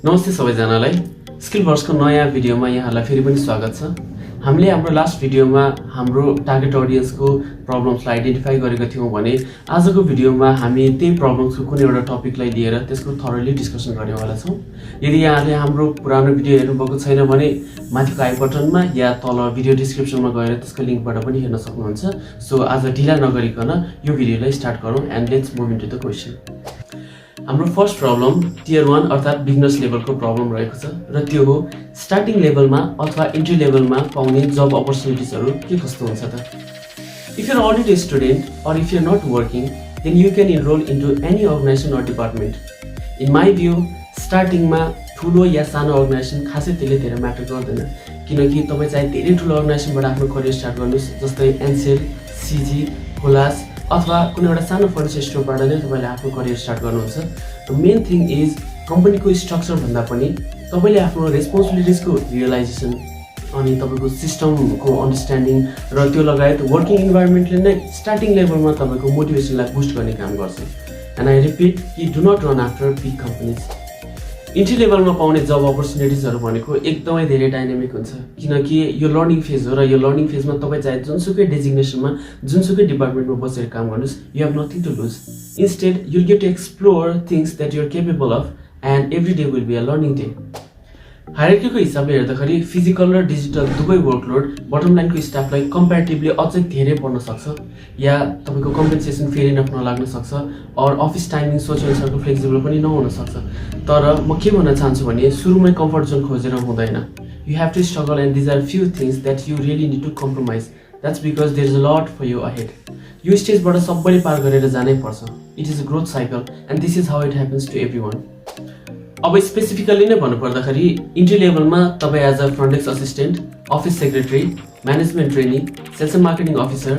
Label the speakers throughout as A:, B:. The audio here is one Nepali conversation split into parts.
A: नमस्ते सबैजनालाई स्किल वर्सको नयाँ भिडियोमा यहाँलाई फेरि पनि स्वागत छ। हामीले हाम्रो लास्ट भिडियोमा हाम्रो टार्गेट अडियन्सको प्रब्लम्सलाई आइडेन्टिफाई गरेका थियौं भने आजको भिडियोमा हामी त्यही प्रब्लम्सको कुनै एउटा टपिकलाई लिएर त्यसको थरोली डिस्कसन गर्नेवाला छौं। यदि यहाँले हाम्रो पुरानो भिडियो हेर्नुभएको छैन भने माथिको आई बटनमा या तल भिडियो डिस्क्रिप्सनमा गएर त्यसको लिंकबाट पनि हेर्न सक्नुहुन्छ। सो आज ढिला नगरिकन यो भिडियोलाई स्टार्ट गरौँ and let's move into the question. हाम्रो फर्स्ट प्रब्लम टियर 1 अर्थात बिगिनर्स लेभलको प्रब्लम रहेको छ र त्यो हो स्टार्टिङ लेभलमा अथवा एन्ट्री लेभलमा पाउने जब अपर्चुनिटिजहरु के कस्तो हुन्छ त। If you are already a student or if you are not working, then you can enroll into any organization or department. In my view, स्टार्टिङमा ठुलो या सानो अर्गनाइजेसन खासै त्यसले धेरै म्याटर गर्दैन, किनकि तपाई चाहिँ धेरै ठुलो अर्गनाइजेसनबाट आफ्नो करियर स्टार्ट गर्नुस्, जस्तै एनसेल, सीजी, कोलास अथवा कुनै एउटा सानो फाइनान्स इन्स्टिट्युटबाट नै तपाईले आफ्नो करियर स्टार्ट गर्नुहुन्छ। द मेन थिङ इज कम्पनीको स्ट्रक्चर भन्दा पनि तपाईले आफ्नो रेस्पोन्सिबिलिटिजको रियलाइजेसन अनि तपाईको सिस्टमको अन्डरस्ट्यान्डिङ र त्यो लगायत वर्किङ इन्भाइरोमेन्टले नै स्टार्टिङ लेभलमा तपाईको मोटिभेसनलाई बुस्ट गर्ने काम गर्छ। एन्ड आई रिपिट कि do not run after big companies. Entry लेभलमा पाउने जब अपर्चुनिटिजहरु भनेको एकदमै धेरै डाइनामिक हुन्छ, किनकि यो लर्निङ फेज हो र यो लर्निङ फेजमा तपाई चाहे जुनसुकै डेजिग्नेसनमा जुनसुकै डिपार्टमेन्टमा बसेर काम गर्नुस्, you have nothing to lose. Instead you will get to explore things that you are capable of and every day will be a learning day. हायरार्कीको हिसाबले हेर्दाखेरि फिजिकल र डिजिटल दुवै वर्कलोड बटम लाइनको स्टाफलाई कम्प्यारेटिभली अझै धेरै पर्न सक्छ, या तपाईको कम्पेन्सेसन फेरि नफाल्न लाग्न सक्छ और office timing social circle flexible पनि नहुन सक्छ। तर म के भन्न चाहन्छु भने सुरुमै कम्फर्ट जोन खोजेर हुँदैन। You have to struggle and these are few things that you really need to compromise. That's because there is a lot for you ahead. यो स्टेजबाट सबैले पार गरेर जानै पर्छ। It is a growth cycle and this is how it happens to everyone. अब स्पेसिफिकली नै भन्नुपर्दाखेरि इन्ट्री लेभलमा तपाई as a front desk assistant, office secretary, management trainee, sales and marketing officer,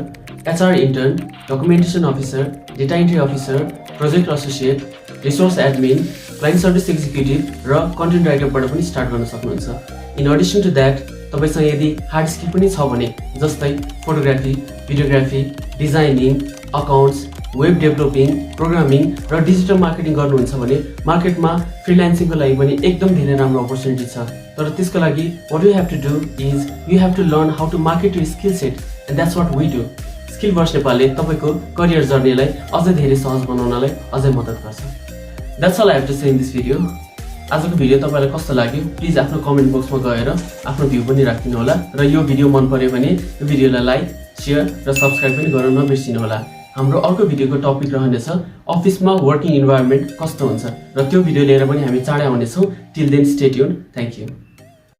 A: HR intern, documentation officer, data entry officer, project associate, resource admin, client service executive र कन्टेन्ट राइटरबाट पनि स्टार्ट गर्न सक्नुहुन्छ। इन एडिसन टु दैट तपाईसँग यदि हार्ड स्किल पनि छ भने जस्तै photography, videography, designing, accounts, web developing, programming र डिजिटल मार्केटिङ गर्नुहुन्छ भने मार्केटमा फ्रीलान्सिङको लागि पनि एकदम धेरै राम्रो अपर्चुनिटी छ। तर त्यसको लागि what you have to do is you have to learn how to market your skill set and that's what we do. Skill verse नेपालले तपाईको करियर जर्नीलाई अझै धेरै सहज बनाउनलाई अझै मद्दत गर्छ। That's all I have to say in this video. आजको भिडियो तपाईलाई कस्तो लाग्यो प्लिज आफ्नो कमेन्ट बक्समा गएर आफ्नो भ्यू पनि राखिदिनु होला र यो भिडियो मन पर्यो भने यो भिडियोलाई लाइक, शेयर र सब्स्क्राइब पनि गर्न नबिर्सिनु होला। हाम्रो अर्को भिडियोको टपिक रहनेछ अफिसमा वर्किङ इन्भाइरोमेन्ट कस्तो हुन्छ र त्यो भिडियो लिएर पनि हामी चाँडै आउने छौं। Till then stay tuned. Thank you.